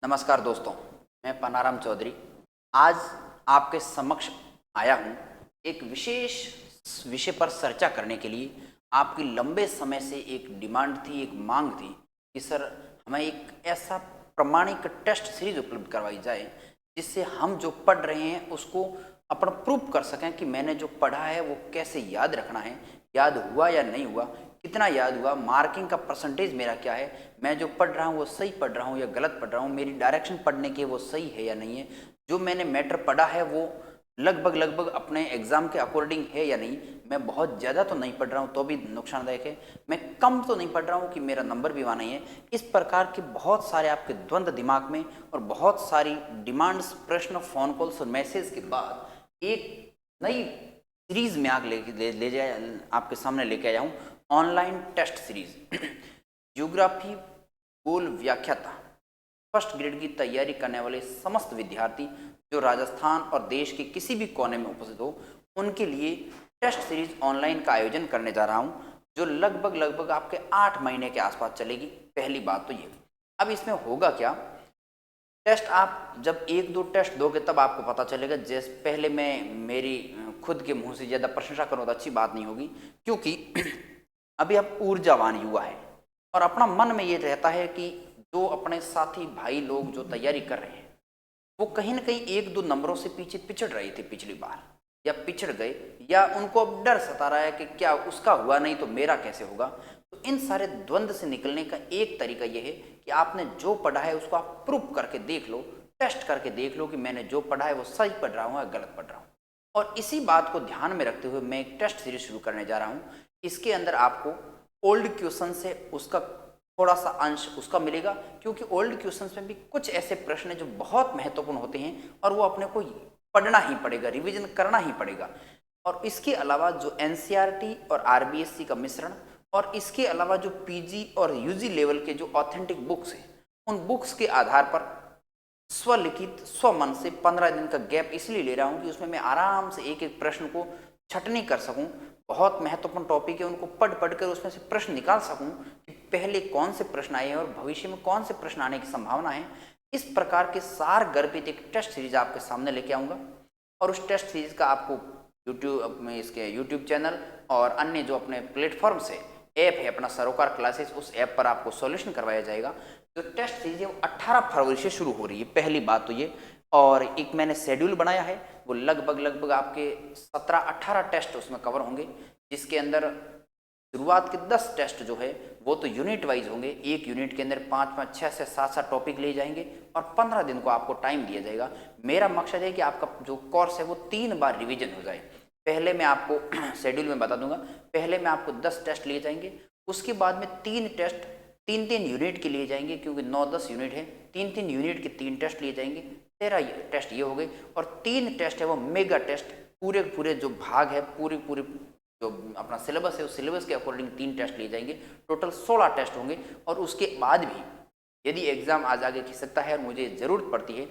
नमस्कार दोस्तों, मैं पन्नाराम चौधरी आज आपके समक्ष आया हूँ एक विशेष विषय पर चर्चा करने के लिए। आपकी लंबे समय से एक डिमांड थी, एक मांग थी कि सर हमें एक ऐसा प्रमाणिक टेस्ट सीरीज उपलब्ध करवाई जाए जिससे हम जो पढ़ रहे हैं उसको अपन प्रूफ कर सकें कि मैंने जो पढ़ा है वो कैसे याद रखना है, याद हुआ या नहीं हुआ, कितना याद हुआ, मार्किंग का परसेंटेज मेरा क्या है, मैं जो पढ़ रहा हूँ वो सही पढ़ रहा हूँ या गलत पढ़ रहा हूँ, मेरी डायरेक्शन पढ़ने की वो सही है या नहीं है, जो मैंने मैटर पढ़ा है वो लगभग लगभग अपने एग्जाम के अकॉर्डिंग है या नहीं, मैं बहुत ज़्यादा तो नहीं पढ़ रहा हूँ तो भी नुकसानदायक है, मैं कम तो नहीं पढ़ रहा हूँ कि मेरा नंबर भी वहाँ नहीं है। इस प्रकार के बहुत सारे आपके द्वंद्व दिमाग में और बहुत सारी डिमांड्स, प्रश्न, फोन कॉल्स और मैसेज के बाद एक नई सीरीज में आग ले जाए आपके सामने लेके आया हूँ। ऑनलाइन टेस्ट सीरीज ज्योग्राफी भूगोल व्याख्याता फर्स्ट ग्रेड की तैयारी करने वाले समस्त विद्यार्थी जो राजस्थान और देश के किसी भी कोने में उपस्थित हो उनके लिए टेस्ट सीरीज ऑनलाइन का आयोजन करने जा रहा हूं जो लगभग लगभग आपके 8 महीने के आसपास चलेगी। पहली बात तो ये, अब इसमें होगा क्या, टेस्ट आप जब एक दो टेस्ट दोगे तब आपको पता चलेगा। जैसे पहले मैं मेरी खुद के मुंह से ज़्यादा प्रशंसा करूँ तो अच्छी बात नहीं होगी, क्योंकि अभी आप ऊर्जावान युवा है और अपना मन में ये रहता है कि जो अपने साथी भाई लोग जो तैयारी कर रहे हैं वो कहीं ना कहीं एक दो नंबरों से पीछे पिछड़ रहे थे पिछली बार, या पिछड़ गए, या उनको अब डर सता रहा है कि क्या उसका हुआ नहीं तो मेरा कैसे होगा। तो इन सारे द्वंद्व से निकलने का एक तरीका यह है कि आपने जो पढ़ा है उसको आप प्रूफ करके देख लो, टेस्ट करके देख लो कि मैंने जो पढ़ा है वो सही पढ़ रहा हूँ या गलत पढ़ रहा हूँ। और इसी बात को ध्यान में रखते हुए मैं एक टेस्ट सीरीज शुरू करने जा रहा हूँ। इसके अंदर आपको ओल्ड क्वेश्चन से उसका थोड़ा सा अंश उसका मिलेगा, क्योंकि ओल्ड क्वेश्चंस में भी कुछ ऐसे प्रश्न हैं जो बहुत महत्वपूर्ण होते हैं और वो अपने को पढ़ना ही पड़ेगा, रिवीजन करना ही पड़ेगा। और इसके अलावा जो एनसीईआरटी और आरबीएससी का मिश्रण, और इसके अलावा जो पीजी और यूजी लेवल के जो ऑथेंटिक बुक्स हैं उन बुक्स के आधार पर स्वलिखित स्वमन से 15 दिन का गैप इसलिए ले रहा हूँ कि उसमें मैं आराम से एक एक प्रश्न को छटनी कर सकूँ। बहुत महत्वपूर्ण टॉपिक है, उनको पढ़ पढ़ कर उसमें से प्रश्न निकाल सकूँ कि पहले कौन से प्रश्न आए हैं और भविष्य में कौन से प्रश्न आने की संभावना है। इस प्रकार के सार गर्भित एक टेस्ट सीरीज आपके सामने लेके आऊँगा और उस टेस्ट सीरीज का आपको यूट्यूब में, इसके यूट्यूब चैनल और अन्य जो अपने प्लेटफॉर्म से ऐप है अपना सरोकार क्लासेस, उस ऐप पर आपको सॉल्यूशन करवाया जाएगा। जो टेस्ट सीरीज है वो 18 फरवरी से शुरू हो रही है, पहली बात तो ये। और एक मैंने शेड्यूल बनाया है, वो लगभग लगभग आपके 17-18 टेस्ट उसमें कवर होंगे, जिसके अंदर शुरुआत के 10 टेस्ट जो है वो तो यूनिट वाइज होंगे। एक यूनिट के अंदर 5-5, 6 से 7 टॉपिक ले जाएंगे और 15 दिन को आपको टाइम दिया जाएगा। मेरा मकसद है कि आपका जो कोर्स है वो 3 बार रिवीजन हो जाए। पहले मैं आपको शेड्यूल में बता दूंगा, पहले मैं आपको 10 टेस्ट लिए जाएंगे, उसके बाद में 3 टेस्ट 3-3 यूनिट के लिए जाएंगे, क्योंकि 9-10 यूनिट है, 3-3 यूनिट के 3 टेस्ट लिए जाएंगे, 13 टेस्ट ये हो गए। और 3 टेस्ट है वो मेगा टेस्ट, पूरे पूरे जो भाग है, पूरी पूरी जो अपना सिलेबस है उस सिलेबस के अकॉर्डिंग 3 टेस्ट लिए जाएंगे, टोटल 16 टेस्ट होंगे। और उसके बाद भी यदि एग्जाम आज आगे खिसकता है और मुझे ज़रूरत पड़ती है,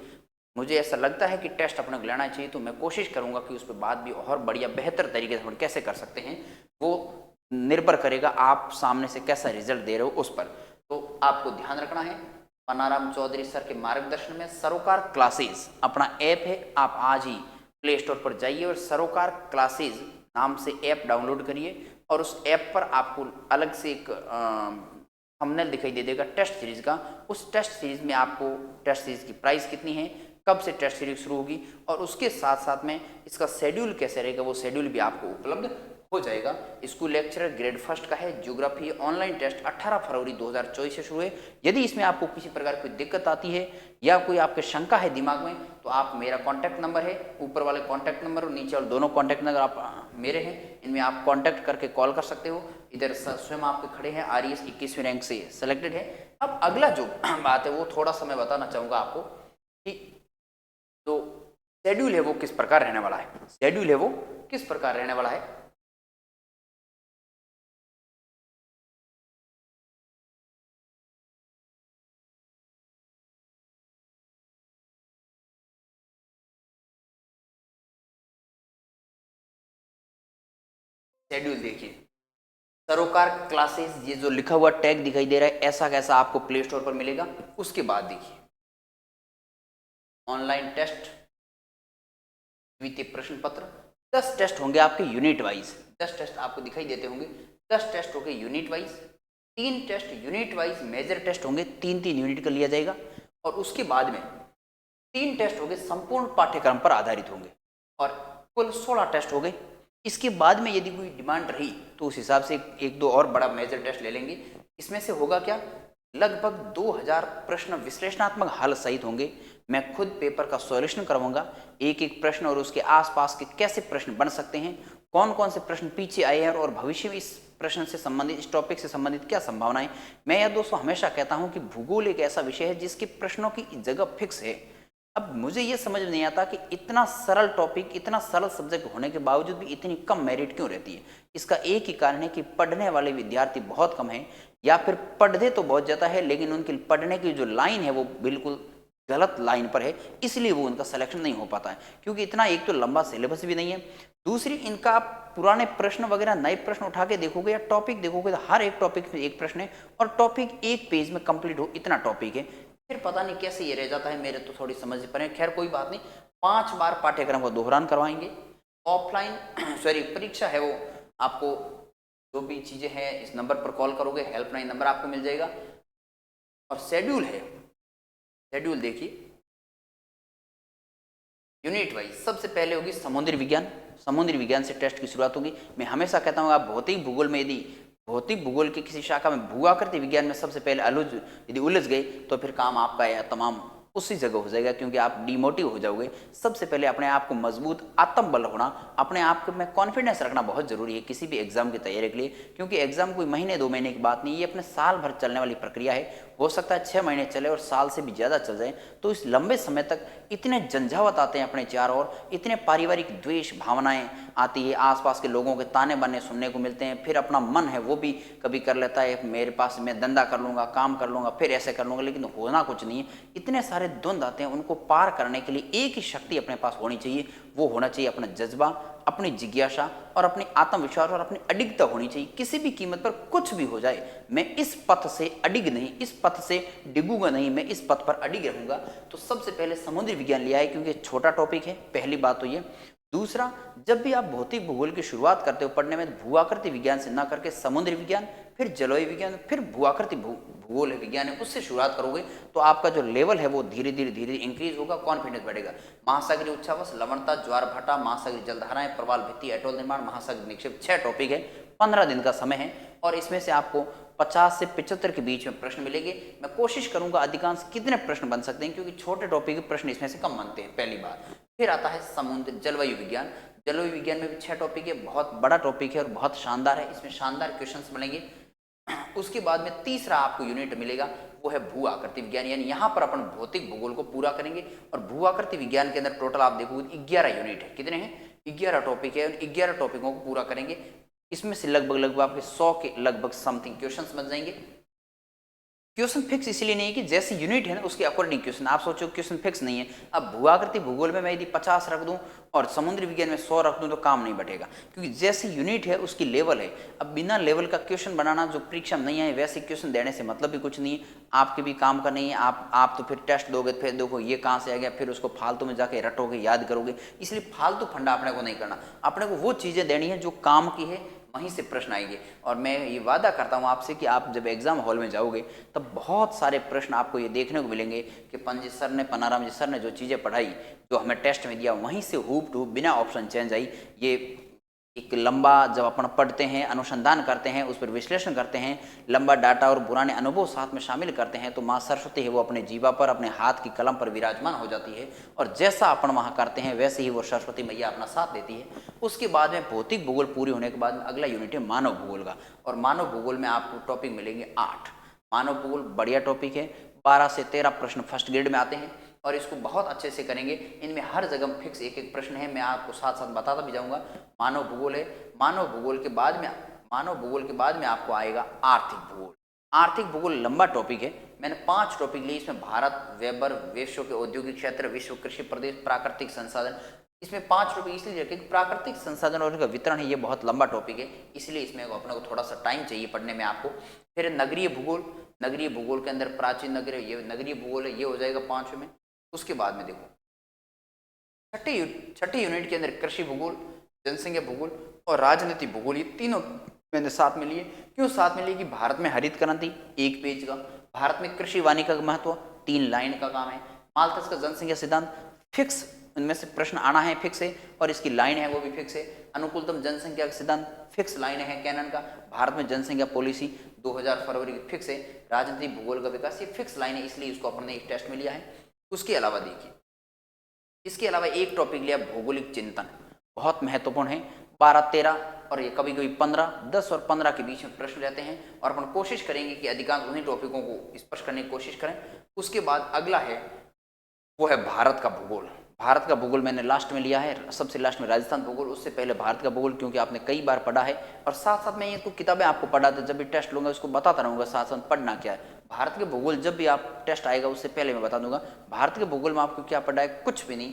मुझे ऐसा लगता है कि टेस्ट अपने को लेना चाहिए, तो मैं कोशिश करूंगा कि उस पर बाद भी और बढ़िया बेहतर तरीके से हम कैसे कर सकते हैं वो निर्भर करेगा आप सामने से कैसा रिजल्ट दे रहे हो उस पर। तो आपको ध्यान रखना है, पन्नाराम चौधरी सर के मार्गदर्शन में सरोकार क्लासेस अपना ऐप है, आप आज ही प्ले स्टोर पर जाइए और सरोकार क्लासेस नाम से ऐप डाउनलोड करिए और उस ऐप पर आपको अलग से एक थंबनेल दिखाई दे देगा टेस्ट सीरीज का। उस टेस्ट सीरीज में आपको टेस्ट सीरीज की प्राइस कितनी है, कब से टेस्ट सीरीज शुरू होगी और उसके साथ साथ में इसका शेड्यूल कैसे रहेगा वो शेड्यूल भी आपको उपलब्ध हो जाएगा। स्कूल लेक्चरर ग्रेड फर्स्ट का है, ज्योग्राफी ऑनलाइन टेस्ट 18 फरवरी 2024 से शुरू है। यदि इसमें आपको किसी प्रकार की दिक्कत आती है या कोई आपके शंका है दिमाग में, तो आप मेरा कॉन्टैक्ट नंबर है, ऊपर वाले कॉन्टैक्ट नंबर और नीचे वाले दोनों कॉन्टैक्ट नंबर आप मेरे हैं, इनमें आप कॉन्टैक्ट करके कॉल कर सकते हो। इधर स्वयं आपके खड़े हैं, आरईएस 21वीं रैंक से सेलेक्टेड है। अब अगला जो बात है वो थोड़ा सा मैं बताना चाहूँगा आपको कि जो शेड्यूल है वो किस प्रकार रहने वाला है, शेड्यूल है वो किस प्रकार रहने वाला है। शेड्यूल देखिए, सरोकार क्लासेस ये जो लिखा हुआ टैग दिखाई दे रहा है ऐसा कैसा आपको प्ले स्टोर पर मिलेगा। उसके बाद देखिए ऑनलाइन टेस्ट, द्वितीय प्रश्न पत्र। 10 टेस्ट होंगे आपके यूनिट वाइज, 10 टेस्ट आपको दिखाई देते होंगे। 10 टेस्ट होंगे unit wise, 3 test unit wise major test होंगे, 3-3 यूनिट का लिया जाएगा। और उसके बाद में 3 टेस्ट होंगे संपूर्ण पाठ्यक्रम पर आधारित होंगे और कुल 16 टेस्ट हो गए। इसके बाद में यदि कोई डिमांड रही तो उस हिसाब से एक दो और बड़ा मेजर टेस्ट ले लेंगे। इसमें से होगा क्या, लगभग 2000 प्रश्न विश्लेषणात्मक हल सहित होंगे। मैं खुद पेपर का सॉल्यूशन करवाऊंगा, एक एक प्रश्न और उसके आसपास के कैसे प्रश्न बन सकते हैं, कौन कौन से प्रश्न पीछे आए हैं और भविष्य में इस प्रश्न से संबंधित, इस टॉपिक से संबंधित क्या संभावनाएं। मैं यह दोस्तों हमेशा कहता हूं कि भूगोल एक ऐसा विषय है जिसके प्रश्नों की जगह फिक्स है। अब मुझे ये समझ नहीं आता कि इतना सरल टॉपिक, इतना सरल सब्जेक्ट होने के बावजूद भी इतनी कम मेरिट क्यों रहती है। इसका एक ही कारण है कि पढ़ने वाले विद्यार्थी बहुत कम हैं, या फिर पढ़ते तो बहुत ज़्यादा है लेकिन उनकी पढ़ने की जो लाइन है वो बिल्कुल गलत लाइन पर है, इसलिए वो उनका सिलेक्शन नहीं हो पाता है। क्योंकि इतना एक तो लंबा सिलेबस भी नहीं है, दूसरी इनका आप पुराने प्रश्न वगैरह नए प्रश्न उठा के देखोगे या टॉपिक देखोगे तो हर एक टॉपिक में एक प्रश्न है और टॉपिक एक पेज में कंप्लीट हो, इतना टॉपिक है। फिर पता नहीं कैसे ये रह जाता है, मेरे तो थोड़ी समझ पर है। खैर कोई बात नहीं, 5 बार पाठ्यक्रम को दोहरान करवाएंगे। ऑफलाइन सॉरी परीक्षा है वो आपको जो भी चीज़ें हैं इस नंबर पर कॉल करोगे, हेल्पलाइन नंबर आपको मिल जाएगा। और शेड्यूल है, शेड्यूल देखिए यूनिट वाइज। सबसे पहले होगी समुद्री विज्ञान, समुद्री विज्ञान से टेस्ट की शुरुआत होगी। मैं हमेशा कहता हूँ आप भौतिक भूगोल में यदि भौतिक भूगोल की किसी शाखा में भूआकृति विज्ञान में सबसे पहले यदि उलझ गए तो फिर काम आपका या तमाम उसी जगह हो जाएगा, क्योंकि आप डिमोटिव हो जाओगे। सबसे पहले अपने आप को मजबूत आत्मबल होना, अपने आप में कॉन्फिडेंस रखना बहुत जरूरी है किसी भी एग्जाम की तैयारी के लिए, क्योंकि एग्जाम कोई महीने 2 महीने की बात नहीं, ये अपने साल भर चलने वाली प्रक्रिया है। हो सकता है 6 महीने चले और साल से भी ज़्यादा चल जाए। तो इस लंबे समय तक इतने झंझावत आते हैं अपने चारों ओर, इतने पारिवारिक द्वेष भावनाएं आती है, आसपास के लोगों के ताने बाने सुनने को मिलते हैं। फिर अपना मन है वो भी कभी कर लेता है, मेरे पास मैं धंधा कर लूँगा, काम कर लूँगा, फिर ऐसे कर लूँगा, लेकिन होना कुछ नहीं है। इतने सारे द्वंद्व आते हैं, उनको पार करने के लिए एक ही शक्ति अपने पास होनी चाहिए, वो होना चाहिए अपना जज्बा, अपनी जिज्ञासा और अपनी आत्मविश्वास और अपनी अडिगता होनी चाहिए। किसी भी कीमत पर कुछ भी हो जाए मैं इस पथ से अडिग नहीं, इस पथ से डिगूंगा नहीं, मैं इस पथ पर अडिग रहूंगा। तो सबसे पहले समुद्री विज्ञान लिया है क्योंकि छोटा टॉपिक है, पहली बात तो ये। दूसरा, जब भी आप भौतिक भूगोल की शुरुआत करते हो पढ़ने में, भूआकृति विज्ञान से ना करके समुद्री विज्ञान, फिर जलवायु विज्ञान, फिर भूआकृति भूगोल विज्ञान है उससे शुरुआत करोगे तो आपका जो लेवल है वो धीरे धीरे इंक्रीज होगा, कॉन्फिडेंस बढ़ेगा। महासागरीय उच्छ्वास, लवणता, ज्वार भाटा, महासागरीय जलधाराएं, प्रवाल भित्ति, एटोल निर्माण, महासागरीय निक्षेप, 6 टॉपिक है, 15 दिन का समय है और इसमें से आपको 50 से 75 के बीच में प्रश्न मिलेंगे। मैं कोशिश करूंगा अधिकांश कितने प्रश्न बन सकते हैं, क्योंकि छोटे टॉपिक के प्रश्न इसमें से कम बनते हैं, पहली बात। फिर आता है समुद्र जलवायु विज्ञान, जलवायु विज्ञान में भी 6 टॉपिक है, बहुत बड़ा टॉपिक है और बहुत शानदार है, इसमें शानदार क्वेश्चंस बनेंगे। उसके बाद में तीसरा आपको यूनिट मिलेगा वो है भू आकृति विज्ञान, यानी यहाँ पर अपन भौतिक भूगोल को पूरा करेंगे। और भू आकृति विज्ञान के अंदर टोटल आप देखोगे 11 यूनिट है, कितने हैं, 11 टॉपिक है, 11 टॉपिकों को पूरा करेंगे। इसमें से लगभग आपके 100 के लगभग समथिंग क्वेश्चंस बन जाएंगे। क्वेश्चन फिक्स इसलिए नहीं है कि जैसी यूनिट है ना उसके अकॉर्डिंग क्वेश्चन, आप सोचो क्वेश्चन फिक्स नहीं है। अब भूआकृति भूगोल में मैं यदि 50 रख दूं और समुद्री विज्ञान में 100 रख दूं तो काम नहीं बढ़ेगा, क्योंकि जैसी यूनिट है उसकी लेवल है। अब बिना लेवल का क्वेश्चन बनाना जो परीक्षा में नहीं आए वैसे क्वेश्चन देने से मतलब भी कुछ नहीं है, आपके भी काम का नहीं है। आप तो फिर टेस्ट दोगे, फिर देखो ये कहाँ से आ गया, फिर उसको फालतू में जाके रटोगे, याद करोगे। इसलिए फालतू फंडा अपने को नहीं करना, अपने को वो चीज़ें देनी है जो काम की है, वहीं से प्रश्न आएंगे। और मैं ये वादा करता हूँ आपसे कि आप जब एग्जाम हॉल में जाओगे तब बहुत सारे प्रश्न आपको ये देखने को मिलेंगे कि पंजी सर ने, पनाराम जी सर ने जो चीज़ें पढ़ाई, जो हमें टेस्ट में दिया, वहीं से हूब टू बिना ऑप्शन चेंज आई। ये एक लंबा जब अपन पढ़ते हैं, अनुसंधान करते हैं, उस पर विश्लेषण करते हैं, लंबा डाटा और पुराने अनुभव साथ में शामिल करते हैं, तो माँ सरस्वती है वो अपने जीवा पर, अपने हाथ की कलम पर विराजमान हो जाती है और जैसा अपन वहाँ करते हैं वैसे ही वो सरस्वती मैया अपना साथ देती है। उसके बाद में भौतिक भूगोल पूरी होने के बाद में अगला यूनिट है मानव भूगोल का, और मानव भूगोल में आपको टॉपिक मिलेंगे 8। मानव भूगोल बढ़िया टॉपिक है, 12 से 13 प्रश्न फर्स्ट ग्रेड में आते हैं और इसको बहुत अच्छे से करेंगे। इनमें हर जगह फिक्स एक एक प्रश्न है, मैं आपको साथ साथ बताता भी जाऊंगा। मानव भूगोल है, मानव भूगोल के बाद में आपको आएगा आर्थिक भूगोल। आर्थिक भूगोल लंबा टॉपिक है, मैंने 5 टॉपिक लिए। इसमें भारत, वेबर, विश्व के औद्योगिक क्षेत्र, विश्व कृषि प्रदेश, प्राकृतिक संसाधन, इसमें 5 टॉपिक इसलिए रखे कि प्राकृतिक संसाधन और उनका वितरण है, ये बहुत लंबा टॉपिक है, इसलिए इसमें अपने को थोड़ा सा टाइम चाहिए पढ़ने में आपको। फिर नगरीय भूगोल, नगरीय भूगोल के अंदर प्राचीन नगर, ये नगरीय भूगोल है, ये हो जाएगा 5वें में। उसके बाद में देखो छठी यूनिट के अंदर कृषि भूगोल, जनसंख्या भूगोल और राजनीति भूगोल, ये तीनों मैंने साथ में लिए। क्यों साथ में लिए कि भारत में हरित क्रांति 1 पेज का, भारत में कृषि वानिका का महत्व 3 लाइन का काम है, माल्थस का जनसंख्या सिद्धांत फिक्स, इनमें से प्रश्न आना है फिक्स है और इसकी लाइन है वो भी फिक्स है, अनुकूलतम जनसंख्या का सिद्धांत फिक्स लाइन है कैनन का, भारत में जनसंख्या पॉलिसी 2000 फरवरी की फिक्स है, राजनीतिक भूगोल का विकास ये फिक्स लाइन है, इसलिए इसको अपन ने एक टेस्ट में लिया है। उसके अलावा देखिए, इसके अलावा एक टॉपिक लिया भौगोलिक चिंतन, बहुत महत्वपूर्ण है, 12, 13 और ये कभी कभी 15, 10 और 15 के बीच में प्रश्न रहते हैं और अपन कोशिश करेंगे कि अधिकांश उन्हीं टॉपिकों को स्पर्श करने की कोशिश करें। उसके बाद अगला है वो है भारत का भूगोल। भारत का भूगोल मैंने लास्ट में लिया है, सबसे लास्ट में राजस्थान भूगोल, उससे पहले भारत का भूगोल, क्योंकि आपने कई बार पढ़ा है और साथ साथ मैं ये तो किताबें आपको पढ़ाता, जब भी टेस्ट लूंगा उसको बताता रहूँगा साथ साथ पढ़ना क्या है। भारत के भूगोल जब भी आप टेस्ट आएगा उससे पहले मैं बता दूंगा भारत के भूगोल में आपको क्या पढ़ा है, कुछ भी नहीं,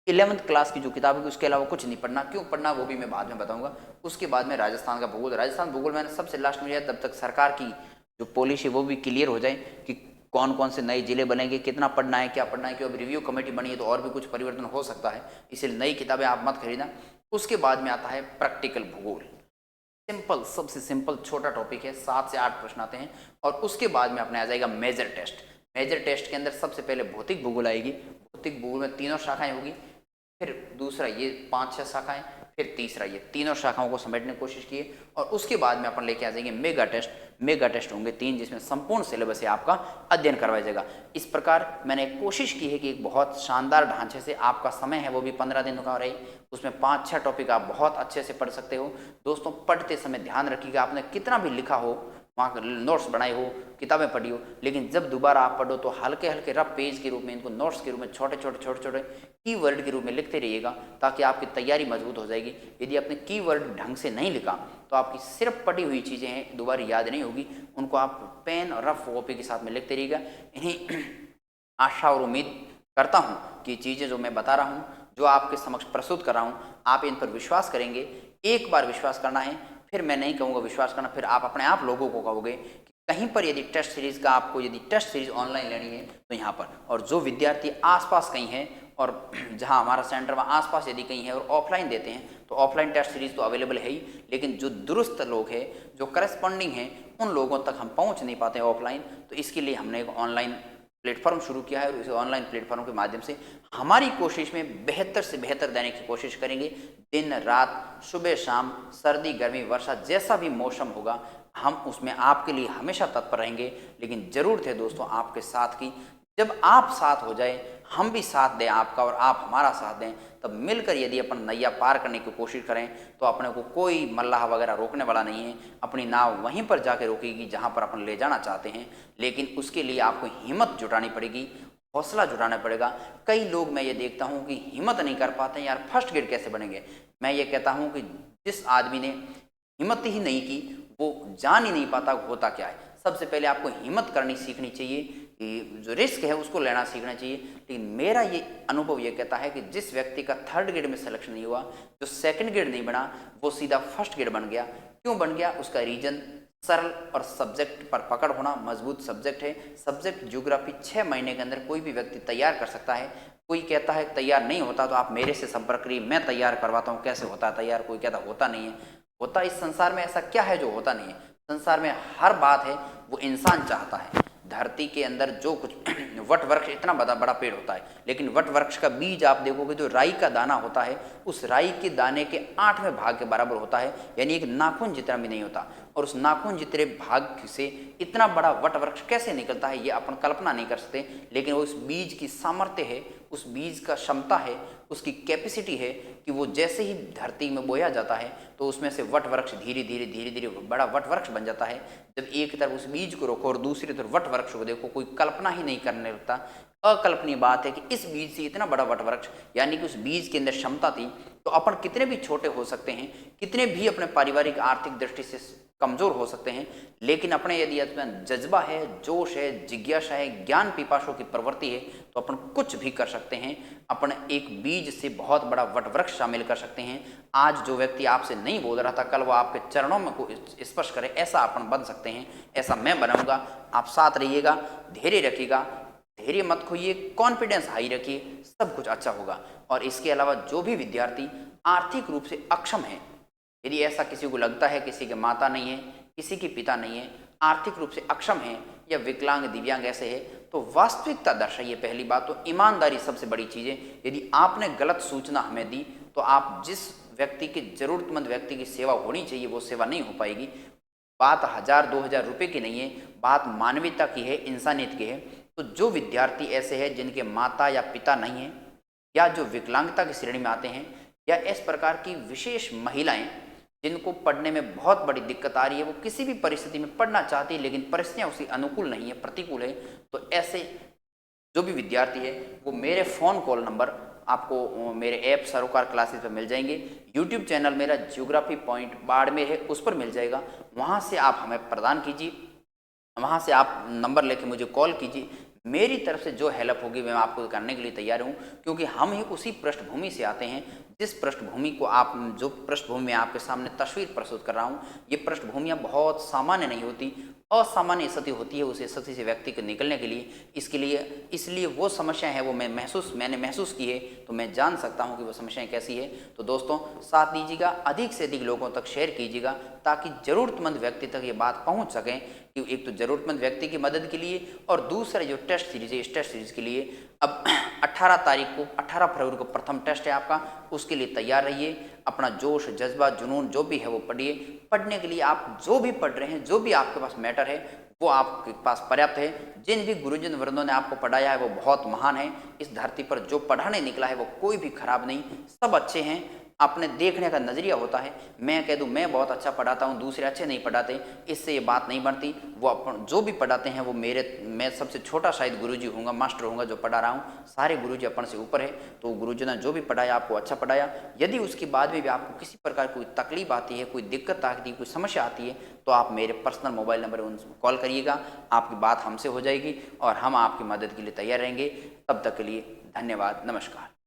11th क्लास की जो किताब है उसके अलावा कुछ नहीं पढ़ना। क्यों पढ़ना वो भी मैं बाद में बताऊंगा। उसके बाद में राजस्थान का भूगोल, राजस्थान भूगोल मैंने सबसे लास्ट में लिया, तब तक सरकार की जो पॉलिसी वो भी क्लियर हो जाए कि कौन कौन से नए जिले बनेंगे, कितना पढ़ना है, क्या पढ़ना है, क्यों अब रिव्यू कमेटी बनी है तो और भी कुछ परिवर्तन हो सकता है, इसलिए नई किताबें आप मत खरीदना। उसके बाद में आता है प्रैक्टिकल भूगोल, सिंपल, सबसे सिंपल छोटा टॉपिक है, 7 से 8 प्रश्न आते हैं और उसके बाद में अपने आ जाएगा मेजर टेस्ट। मेजर टेस्ट के अंदर सबसे पहले भौतिक भूगोल आएगी, भौतिक भूगोल में 3 शाखाएं होगी, फिर दूसरा ये 5-6 शाखाएं, फिर तीसरा ये 3 शाखाओं को समेटने की कोशिश की और उसके बाद में अपन लेके आ जाएंगे मेगा टेस्ट। मेगा टेस्ट होंगे 3 जिसमें संपूर्ण सिलेबस है आपका अध्ययन करवाया जाएगा। इस प्रकार मैंने कोशिश की है कि एक बहुत शानदार ढांचे से, आपका समय है वो भी 15 दिन का रही, उसमें 5-6 टॉपिक आप बहुत अच्छे से पढ़ सकते हो। दोस्तों पढ़ते समय ध्यान रखिएगा, आपने कितना भी लिखा हो, वहाँ नोट्स बनाए हो, किताबें पढ़ी हो, लेकिन जब दोबारा आप पढ़ो तो हल्के हल्के रफ पेज के रूप में, इनको नोट्स के रूप में छोटे छोटे कीवर्ड के रूप में लिखते रहिएगा, ताकि आपकी तैयारी मजबूत हो जाएगी। यदि आपने कीवर्ड ढंग से नहीं लिखा तो आपकी सिर्फ पढ़ी हुई चीज़ें हैं, दोबारा याद नहीं होगी, उनको आप पेन और रफ कॉपी के साथ में लिखते रहिएगा। इन्हीं आशा और उम्मीद करता हूँ कि चीज़ें जो मैं बता रहा हूँ, जो आपके समक्ष प्रस्तुत कर रहा हूँ, आप इन पर विश्वास करेंगे। एक बार विश्वास करना है, फिर मैं नहीं कहूँगा विश्वास करना, फिर आप अपने आप लोगों को कहोगे कि कहीं पर यदि टेस्ट सीरीज़ का आपको यदि टेस्ट सीरीज़ ऑनलाइन लेनी है तो यहाँ पर, और जो विद्यार्थी आसपास कहीं हैं और जहाँ हमारा सेंटर वहाँ आसपास यदि कहीं है और ऑफलाइन देते हैं तो ऑफलाइन टेस्ट सीरीज़ तो अवेलेबल है ही, लेकिन जो दुरुस्त लोग हैं, जो करस्पॉन्डिंग हैं, उन लोगों तक हम पहुँच नहीं पाते ऑफलाइन, तो इसके लिए हमने एक ऑनलाइन प्लेटफॉर्म शुरू किया है और इस ऑनलाइन प्लेटफॉर्म के माध्यम से हमारी कोशिश में बेहतर से बेहतर देने की कोशिश करेंगे। दिन रात, सुबह शाम, सर्दी गर्मी वर्षा, जैसा भी मौसम होगा हम उसमें आपके लिए हमेशा तत्पर रहेंगे। लेकिन ज़रूरत है दोस्तों आपके साथ की, जब आप साथ हो जाए, हम भी साथ दें आपका और आप हमारा साथ दें, तब मिलकर यदि अपन नैया पार करने की कोशिश करें तो अपने को कोई मल्लाह वगैरह रोकने वाला नहीं है। अपनी नाव वहीं पर जाके रोकेगी जहां पर अपन ले जाना चाहते हैं, लेकिन उसके लिए आपको हिम्मत जुटानी पड़ेगी, हौसला जुटाना पड़ेगा। कई लोग मैं ये देखता हूँ कि हिम्मत नहीं कर पाते हैं, यार फर्स्ट ग्रेड कैसे बनेंगे। मैं ये कहता हूँ कि जिस आदमी ने हिम्मत ही नहीं की वो जान ही नहीं पाता होता क्या है। सबसे पहले आपको हिम्मत करनी सीखनी चाहिए, कि जो रिस्क है उसको लेना सीखना चाहिए। लेकिन मेरा ये अनुभव ये कहता है कि जिस व्यक्ति का 3rd ग्रेड में सिलेक्शन नहीं हुआ, जो 2nd ग्रेड नहीं बना, वो सीधा 1st ग्रेड बन गया। क्यों बन गया? उसका रीजन सरल और सब्जेक्ट पर पकड़ होना, मजबूत सब्जेक्ट है। सब्जेक्ट ज्योग्राफी 6 महीने के अंदर कोई भी व्यक्ति तैयार कर सकता है। कोई कहता है तैयार नहीं होता तो आप मेरे से संपर्क करिए, मैं तैयार करवाता हूँ। कैसे होता है तैयार? कोई कहता होता नहीं है। होता इस संसार में ऐसा क्या है जो होता नहीं है? संसार में हर बात है वो इंसान चाहता है। धरती के अंदर जो कुछ वट वृक्ष इतना बड़ा पेड़ होता है, लेकिन वट वृक्ष का बीज आप देखोगे जो राई का दाना होता है, उस राई के दाने के 8वें भाग के बराबर होता है, यानी एक नाखून जितना भी नहीं होता। और उस नाखून जितने भाग से इतना बड़ा वट वृक्ष कैसे निकलता है ये अपन कल्पना नहीं कर सकते। लेकिन वो उस बीज की सामर्थ्य है, उस बीज का क्षमता है, उसकी कैपेसिटी है कि वो जैसे ही धरती में बोया जाता है तो उसमें से वट वृक्ष धीरे धीरे बड़ा वट वृक्ष बन जाता है। जब एक तरफ उस बीज को रोको और दूसरी तरफ वट वृक्ष को देखो, कोई कल्पना ही नहीं करने लगता। अकल्पनीय बात है कि इस बीज से इतना बड़ा वट वृक्ष, यानी कि उस बीज के अंदर क्षमता थी। तो अपन कितने भी छोटे हो सकते हैं, कितने भी अपने पारिवारिक आर्थिक दृष्टि से कमजोर हो सकते हैं, लेकिन अपने यदि जज्बा है, जोश है, जिज्ञासा है, ज्ञान पिपासों की प्रवृत्ति है, तो अपन कुछ भी कर सकते हैं। अपन एक बीज से बहुत बड़ा वटवृक्ष शामिल कर सकते हैं। आज जो व्यक्ति आपसे नहीं बोल रहा था, कल वो आपके चरणों में को स्पर्श करे, ऐसा अपन बन सकते हैं। ऐसा मैं बनाऊंगा। आप साथ रहिएगा, धैर्य रखिएगा, धैर्य मत खोइए, कॉन्फिडेंस हाई रखिए, सब कुछ अच्छा होगा। और इसके अलावा जो भी विद्यार्थी आर्थिक रूप से अक्षम है, यदि ऐसा किसी को लगता है किसी के माता नहीं है, किसी के पिता नहीं है, आर्थिक रूप से अक्षम है या विकलांग दिव्यांग ऐसे है, तो वास्तविकता दर्शाइए। पहली बात तो ईमानदारी सबसे बड़ी चीज़ है। यदि आपने गलत सूचना हमें दी तो आप जिस व्यक्ति की, जरूरतमंद व्यक्ति की सेवा होनी चाहिए वो सेवा नहीं हो पाएगी। बात 1000-2000 रुपये की नहीं है, बात मानवीयता की है, इंसानियत की है। तो जो विद्यार्थी ऐसे हैं जिनके माता या पिता नहीं हैं, या जो विकलांगता की श्रेणी में आते हैं, या इस प्रकार की विशेष महिलाएं जिनको पढ़ने में बहुत बड़ी दिक्कत आ रही है, वो किसी भी परिस्थिति में पढ़ना चाहती है लेकिन परिस्थितियाँ उसकी अनुकूल नहीं है, प्रतिकूल है, तो ऐसे जो भी विद्यार्थी है वो मेरे फ़ोन कॉल नंबर आपको मेरे ऐप सरोकार क्लासेस पर मिल जाएंगे। यूट्यूब चैनल मेरा ज्योग्राफी पॉइंट बाड़मेर है, उस पर मिल जाएगा। वहाँ से आप हमें प्रदान कीजिए, वहाँ से आप नंबर लेके मुझे कॉल कीजिए। मेरी तरफ से जो हेल्प होगी मैं आपको करने के लिए तैयार हूँ, क्योंकि हम ही उसी पृष्ठभूमि से आते हैं जिस पृष्ठभूमि को आप, जो पृष्ठभूमि में आपके सामने तस्वीर प्रस्तुत कर रहा हूँ, ये पृष्ठभूमियाँ बहुत सामान्य नहीं होती, असामान्य स्थिति होती है उस स्थिति से व्यक्ति को निकलने के लिए। इसलिए वो समस्याएं हैं वो मैंने महसूस की है, तो मैं जान सकता हूं कि वो समस्याएं कैसी है। तो दोस्तों साथ दीजिएगा, अधिक से अधिक लोगों तक शेयर कीजिएगा ताकि ज़रूरतमंद व्यक्ति तक ये बात पहुंच सकें कि एक तो ज़रूरतमंद व्यक्ति की मदद के लिए, और दूसरा जो टेस्ट सीरीज है इस टेस्ट सीरीज के लिए अब 18 फरवरी को प्रथम टेस्ट है आपका, उसके लिए तैयार रहिए। अपना जोश, जज्बा, जुनून जो भी है वो पढ़िए। पढ़ने के लिए आप जो भी पढ़ रहे हैं, जो भी आपके पास मैटर है वो आपके पास पर्याप्त है। जिन भी गुरुजन वृंदों ने आपको पढ़ाया है वो बहुत महान है। इस धरती पर जो पढ़ाने निकला है वो कोई भी खराब नहीं, सब अच्छे हैं। अपने देखने का नज़रिया होता है। मैं कह दूं मैं बहुत अच्छा पढ़ाता हूं, दूसरे अच्छे नहीं पढ़ाते, इससे ये बात नहीं बनती। वो अपन जो भी पढ़ाते हैं वो मैं सबसे छोटा शायद गुरुजी होऊंगा, मास्टर होऊंगा जो पढ़ा रहा हूं। सारे गुरुजी अपन से ऊपर है। तो गुरुजी ने जो भी पढ़ाया आपको अच्छा पढ़ाया। यदि उसके बाद में भी आपको किसी प्रकार कोई तकलीफ आती है, कोई दिक्कत आती है, कोई समस्या आती है, तो आप मेरे पर्सनल मोबाइल नंबर उन कॉल करिएगा, आपकी बात हमसे हो जाएगी और हम आपकी मदद के लिए तैयार रहेंगे। तब तक के लिए धन्यवाद, नमस्कार।